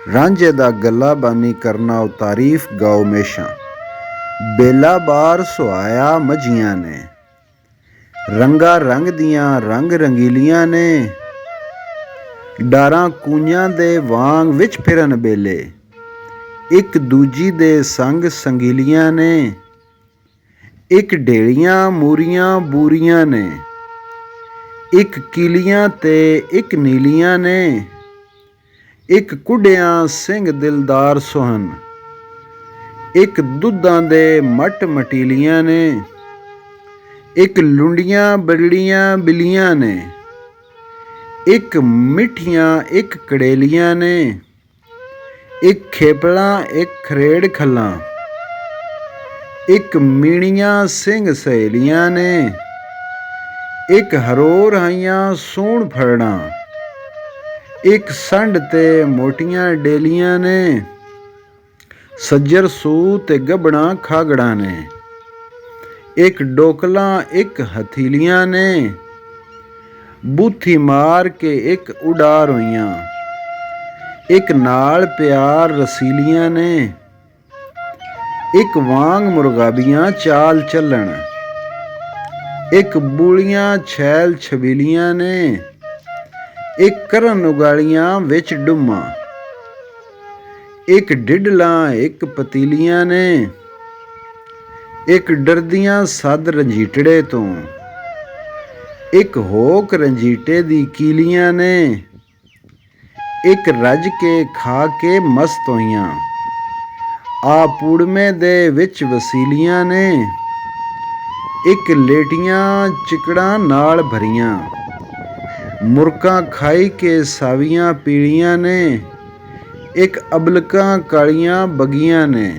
ਰਾਂਝੇ ਦਾ ਗੱਲਾ ਬਾਨੀ ਕਰਨਾ ਉਹ ਤਾਰੀਫ ਗਾਓ ਮੇਸ਼ਾਂ। ਬੇਲਾ ਬਾਰ ਸੁਹਾਇਆ ਮੱਝੀਆਂ ਨੇ, ਰੰਗਾ ਰੰਗ ਦੀਆਂ ਰੰਗ ਰੰਗੀਲੀਆਂ ਨੇ। ਡਾਰਾਂ ਕੂੰਆਂ ਦੇ ਵਾਂਗ ਵਿੱਚ ਫਿਰਨ ਬੇਲੇ, ਇੱਕ ਦੂਜੀ ਦੇ ਸੰਗ ਸੰਗੀਲੀਆਂ ਨੇ। ਇੱਕ ਢੇਲੀਆਂ ਮੂਰੀਆਂ ਬੂਰੀਆਂ ਨੇ, ਇੱਕ ਕੀਲੀਆਂ ਤੇ ਇੱਕ ਨੀਲੀਆਂ ਨੇ। ਇੱਕ ਕੁੱਡਿਆਂ ਸਿੰਘ ਦਿਲਦਾਰ ਸੁਹਨ, ਇੱਕ ਦੁੱਧਾਂ ਦੇ ਮਟ ਮਟੀਲੀਆਂ ਨੇ। ਇੱਕ ਲੁੰਡੀਆਂ ਬੜੜੀਆਂ ਬਿੱਲੀਆਂ ਨੇ, ਇੱਕ ਮਿੱਠੀਆਂ ਇੱਕ ਕੜੇਲੀਆਂ ਨੇ। ਇੱਕ ਖੇਪਲਾਂ ਇੱਕ ਖਰੇੜ ਖੱਲਾਂ, ਇੱਕ ਮੀਣੀਆਂ ਸਿੰਘ ਸਹੇਲੀਆਂ ਨੇ। ਇੱਕ ਹਰੋਰ ਹਾਈਆਂ ਸੂਣ ਫੜਨਾ, ਇੱਕ ਸੰਡ ਤੇ ਮੋਟੀਆਂ ਡੇਲੀਆਂ ਨੇ। ਸੱਜਰ ਸੂ ਤੇ ਗੱਬਣਾ ਖਾਗੜਾਂ ਨੇ, ਇੱਕ ਡੋਕਲਾਂ ਇੱਕ ਹਥੀਲੀਆਂ ਨੇ। ਬੂਥੀ ਮਾਰ ਕੇ ਇੱਕ ਉਡਾਰ ਹੋਈਆਂ, ਇੱਕ ਨਾਲ ਪਿਆਰ ਰਸੀਲੀਆਂ ਨੇ। ਇੱਕ ਵਾਂਗ ਮੁਰਗਾਬੀਆਂ ਚਾਲ ਚੱਲਣ, ਇੱਕ ਬੂਲੀਆਂ ਛੈਲ ਛਬੀਲੀਆਂ ਨੇ। ਇੱਕ ਕਰਨ ਉਗਾਲੀਆਂ ਵਿੱਚ ਡੁੰਮਾਂ, ਇੱਕ ਢਿੱਡਲਾਂ ਇੱਕ ਪਤੀਲੀਆਂ ਨੇ। ਇੱਕ ਡਰਦੀਆਂ ਸੱਦ ਰੰਜੀਟੜੇ ਤੋਂ, ਇੱਕ ਹੋਕ ਰੰਜੀਟੇ ਦੀ ਕੀਲੀਆਂ ਨੇ। ਇੱਕ ਰੱਜ ਕੇ ਖਾ ਕੇ ਮਸਤ ਹੋਈਆਂ, ਆ ਪੂੜਮੇ ਦੇ ਵਿੱਚ ਵਸੀਲੀਆਂ ਨੇ। ਇੱਕ ਲੇਟੀਆਂ ਚਿਕੜਾਂ ਨਾਲ ਭਰੀਆਂ, ਮੁਰਕਾਂ ਖਾਈ ਕੇ ਸਾਵੀਆਂ ਪੀਲੀਆਂ ਨੇ। ਇੱਕ ਅਬਲਕਾਂ ਕਾਲੀਆਂ ਬਗੀਆਂ ਨੇ,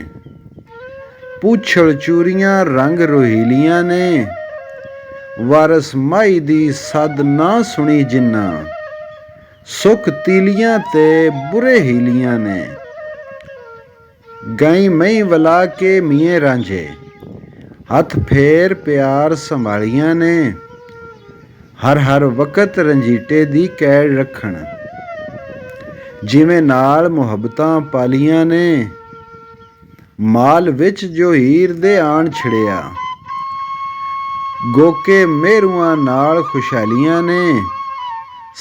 ਪੂਛਲ ਚੂਰੀਆਂ ਰੰਗ ਰੋਹੀਲੀਆਂ ਨੇ। ਵਾਰਸ ਮਾਈ ਦੀ ਸੱਦ ਨਾ ਸੁਣੀ ਜਿੰਨਾ, ਸੁੱਖ ਤੀਲੀਆਂ ਤੇ ਬੁਰੇ ਹੀਲੀਆਂ ਨੇ। ਗਾਈ ਮਈ ਵਲਾ ਕੇ ਮੀਏ ਰਾਂਝੇ, ਹੱਥ ਫੇਰ ਪਿਆਰ ਸੰਭਾਲੀਆਂ ਨੇ। ਹਰ ਹਰ ਵਕਤ ਰੰਜੀਟੇ ਦੀ ਕੈੜ ਰੱਖਣ, ਜਿਵੇਂ ਨਾਲ ਮੁਹੱਬਤਾਂ ਪਾਲੀਆਂ ਨੇ। ਮਾਲ ਵਿੱਚ ਜੋ ਹੀਰ ਦੇ ਆਣ ਛਿੜਿਆ, ਗੋਕੇ ਮੇਰੂਆਂ ਨਾਲ ਖੁਸ਼ਹਾਲੀਆਂ ਨੇ।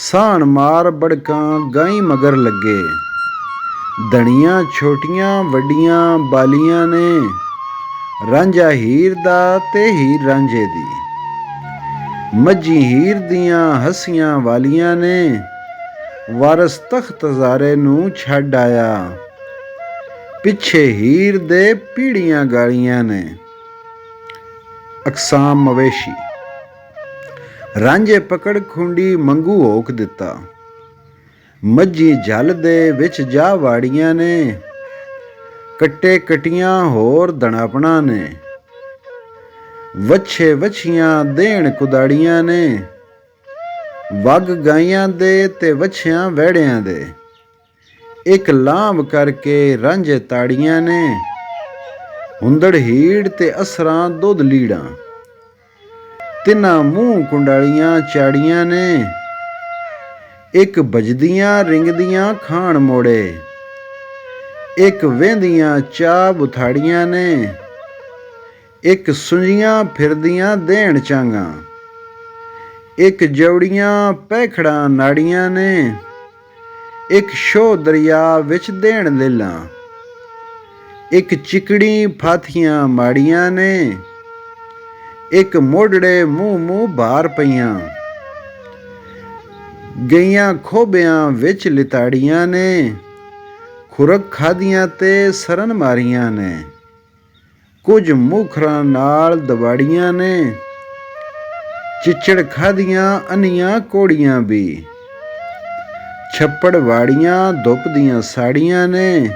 ਸਾਣ ਮਾਰ ਬੜਕਾਂ ਗਾਈ ਮਗਰ ਲੱਗੇ, ਧਣੀਆਂ ਛੋਟੀਆਂ ਵੱਡੀਆਂ ਬਾਲੀਆਂ ਨੇ। ਰਾਂਝਾ ਹੀਰ ਦਾ ਤੇ ਹੀਰ ਰਾਂਝੇ ਦੀ, ਮੱਝੀ ਹੀਰ ਦੀਆਂ ਹੱਸੀਆਂ ਵਾਲੀਆਂ ਨੇ। ਵਾਰਸ ਤਖਤ ਹਜ਼ਾਰੇ ਨੂੰ ਛੱਡ ਆਇਆ, ਪਿੱਛੇ ਹੀਰ ਦੇ ਪੀੜੀਆਂ ਗਾਲੀਆਂ ਨੇ। ਅਕਸਾਮ ਮਵੇਸ਼ੀ। ਰਾਂਝੇ ਪਕੜ ਖੁੰਡੀ ਮੰਗੂ ਹੋਕ ਦਿੱਤਾ, ਮੱਝੀ ਝੱਲ ਦੇ ਵਿੱਚ ਜਾ ਵਾੜੀਆਂ ਨੇ। ਕੱਟੇ ਕਟੀਆਂ ਹੋਰ ਦਣਾਪਣਾ ਨੇ, ਵੱਛੇ ਵੱਛੀਆਂ ਦੇਣ ਕੁਦਾੜੀਆਂ ਨੇ। ਵੱਗ ਗਾਈਆਂ ਦੇ ਤੇ ਵੱਛਿਆਂ ਵਹਿੜਿਆਂ ਦੇ, ਇੱਕ ਲਾਂਭ ਕਰਕੇ ਰਾਂਝੇ ਤਾੜੀਆਂ ਨੇ। ਹੁੰਦੜ ਹੀੜ ਤੇ ਅਸਰਾਂ ਦੁੱਧ ਲੀੜਾਂ, ਤਿੰਨਾਂ ਮੂੰਹ ਕੁੰਡਾਲੀਆਂ ਚਾੜੀਆਂ ਨੇ। ਇੱਕ ਭਜਦੀਆਂ ਰਿੰਗਦੀਆਂ ਖਾਣ ਮੋੜੇ, ਇੱਕ ਵਹਿੰਦੀਆਂ ਚਾਹ ਬੁਥਾੜੀਆਂ ਨੇ। ਇੱਕ ਸੁੰਜੀਆਂ ਫਿਰਦੀਆਂ ਦੇਣ ਚਾਂਗਾਂ, ਇੱਕ ਜੋੜੀਆਂ ਪੈਖੜਾਂ ਨਾੜੀਆਂ ਨੇ। ਇੱਕ ਸ਼ੋਹ ਦਰਿਆ ਵਿੱਚ ਦੇਣ ਲੇਲਾਂ, ਇੱਕ ਚਿਕੜੀ ਫਾਥੀਆਂ ਮਾੜੀਆਂ ਨੇ। ਇੱਕ ਮੋਢੜੇ ਮੂੰਹ ਮੂੰਹ ਭਾਰ ਪਈਆਂ, ਗਈਆਂ ਖੋਬਿਆਂ ਵਿੱਚ ਲਿਤਾੜੀਆਂ ਨੇ। ਖੁਰਕ ਖਾਧੀਆਂ ਤੇ ਸਰਨ ਮਾਰੀਆਂ ਨੇ, ਕੁਝ ਮੁਖਰਾਂ ਨਾਲ ਦਬਾੜੀਆਂ ਨੇ। ਚਿੱਚੜ ਖਾਧੀਆਂ ਅੰਨੀਆਂ ਕੋੜੀਆਂ ਵੀ, ਛੱਪੜ ਵਾੜੀਆਂ ਧੁੱਪ ਦੀਆਂ ਸਾੜੀਆਂ ਨੇ।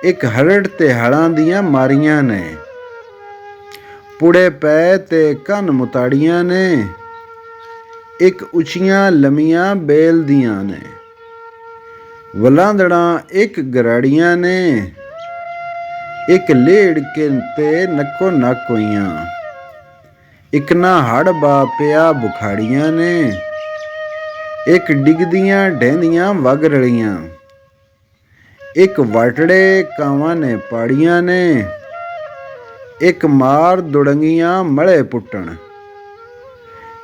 ਇੱਕ ਹਰੜ ਤੇ ਹੜਾਂ ਦੀਆਂ ਮਾਰੀਆਂ ਨੇ, ਪੁੜੇ ਪੈ ਤੇ ਕੰਨ ਮੁਤਾੜੀਆਂ ਨੇ। ਇੱਕ ਉੱਚੀਆਂ ਲੰਮੀਆਂ ਬੇਲ ਦੀਆਂ ਨੇ, ਵਲਾਂਦੜਾਂ ਇੱਕ ਗਰਾੜੀਆਂ ਨੇ। ਇੱਕ ਲੇੜ ਕੇ ਤੇ ਨੱਕੋ ਨੱਕ ਹੋਈਆਂ, ਇੱਕ ਨਾ ਹੜ ਬਾ ਪਿਆ ਬੁਖਾੜੀਆਂ ਨੇ। ਇੱਕ ਡਿੱਗਦੀਆਂ ਢਹਿੰਦੀਆਂ ਵਗ ਰਲੀਆਂ, ਇੱਕ ਵਟੜੇ ਕਾਵਾਂ ਨੇ ਪਾੜੀਆਂ ਨੇ, ਇੱਕ ਮਾਰ ਦੁੜੰਗੀਆਂ ਮਲੇ ਪੁੱਟਣ,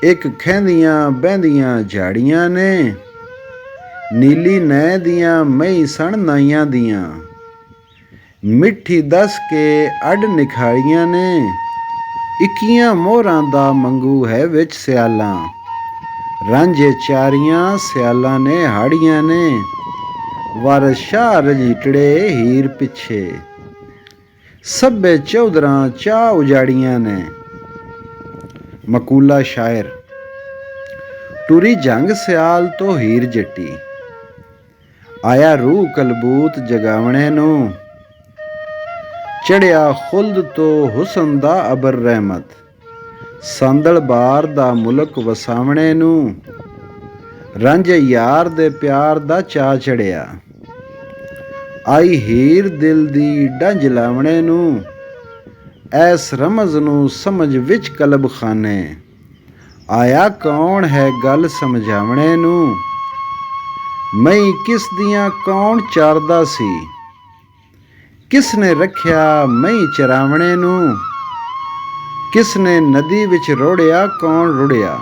ਇੱਕ ਖਹਿੰਦੀਆਂ ਬਹਿੰਦੀਆਂ ਝਾੜੀਆਂ ਨੇ, ਨੀਲੀ ਨੈਂ ਦੀਆਂ ਮਈ ਸਣ ਨਾਈਆਂ ਦੀਆਂ, ਮਿੱਠੀ ਦੱਸ ਕੇ ਅੱਡ ਨਿਖਾਲੀਆਂ ਨੇ, ਇੱਕੀਆਂ ਮੋਹਰਾਂ ਦਾ ਮੰਗੂ ਹੈ ਵਿੱਚ ਸਿਆਲਾਂ, ਰਾਂਝੇ ਚਾਰੀਆਂ ਸਿਆਲਾਂ ਨੇ ਹਾੜੀਆਂ ਨੇ, ਵਾਰਸ ਸ਼ਾਹ ਰਜੀਟੜੇ ਹੀਰ ਪਿੱਛੇ, ਸਭੇ ਚੌਧਰਾਂ ਚਾਹ ਉਜਾੜੀਆਂ ਨੇ। ਮਕੂਲਾ ਸ਼ਾਇਰ। ਟੁਰੀ ਜੰਗ ਸਿਆਲ ਤੋਂ ਹੀਰ ਜੱਟੀ, ਆਇਆ ਰੂਹ ਕਲਬੂਤ ਜਗਾਵਣੇ ਨੂੰ, ਚੜਿਆ ਖੁਲਦ ਤੋਂ ਹੁਸਨ ਦਾ ਅਬਰ ਰਹਿਮਤ, ਸੰਦਲ ਬਾਰ ਦਾ ਮੁਲਕ ਵਸਾਵਣੇ ਨੂੰ, ਰਾਂਝੇ ਯਾਰ ਦੇ ਪਿਆਰ ਦਾ ਚਾਅ ਚੜਿਆ, ਆਈ ਹੀਰ ਦਿਲ ਦੀ ਡੰਝ ਲਾਵਣੇ ਨੂੰ, ਐਸ ਰਮਜ਼ ਨੂੰ ਸਮਝ ਵਿੱਚ ਕਲਬ ਖਾਨੇ, ਆਇਆ ਕੌਣ ਹੈ ਗੱਲ ਸਮਝਾਵਣੇ ਨੂੰ, ਮਈ ਕਿਸ ਦੀਆਂ ਕੌਣ ਚਾਰਦਾ ਸੀ, ਕਿਸ ਨੇ ਰੱਖਿਆ ਮਈ ਚਰਾਵਣੇ ਨੂੰ, ਕਿਸ ਨੇ ਨਦੀ ਵਿੱਚ ਰੋੜਿਆ ਕੌਣ ਰੁੜਿਆ,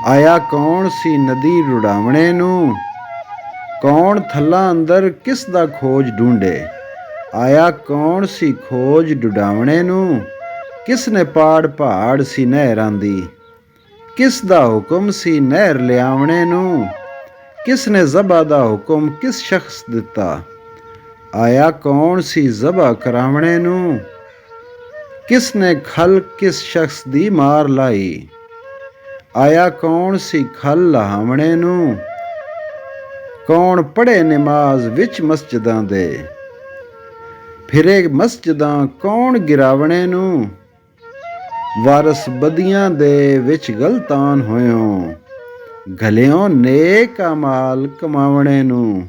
ਆਇਆ ਕੌਣ ਸੀ ਨਦੀ ਰੁੜਾਵਣੇ ਨੂੰ, ਕੌਣ ਥੱਲਾ ਅੰਦਰ ਕਿਸ ਦਾ ਖੋਜ ਢੂੰਡੇ, ਆਇਆ ਕੌਣ ਸੀ ਖੋਜ ਡੁਡਾਵਣੇ ਨੂੰ, ਕਿਸ ਨੇ ਪਾੜ ਪਹਾੜ ਸੀ ਨਹਿਰਾਂ ਦੀ, ਕਿਸ ਦਾ ਹੁਕਮ ਸੀ ਨਹਿਰ ਲਿਆਵਣੇ ਨੂੰ, ਕਿਸ ਨੇ ਜ਼ਬਾ ਦਾ ਹੁਕਮ ਕਿਸ ਸ਼ਖਸ ਦਿੱਤਾ, ਆਇਆ ਕੌਣ ਸੀ ਜ਼ਬਾ ਕਰਾਵਣੇ ਨੂੰ, ਕਿਸ ਨੇ ਖਲ ਕਿਸ ਸ਼ਖਸ ਦੀ ਮਾਰ ਲਾਈ, ਆਇਆ ਕੌਣ ਸੀ ਖਲ ਲਹਾਵਣੇ ਨੂੰ, ਕੌਣ ਪੜ੍ਹੇ ਨਮਾਜ਼ ਵਿੱਚ ਮਸਜਿਦਾਂ ਦੇ, ਫਿਰੇ ਮਸਜਿਦਾਂ ਕੌਣ ਗਿਰਾਵਣੇ ਨੂੰ, ਵਾਰਸ ਬਦੀਆਂ ਦੇ ਵਿੱਚ ਗਲਤਾਨ ਹੋਇਓ, ਘਲਿਓ ਨੇਕ ਅਮਾਲ ਕਮਾਵਣੇ ਨੂੰ।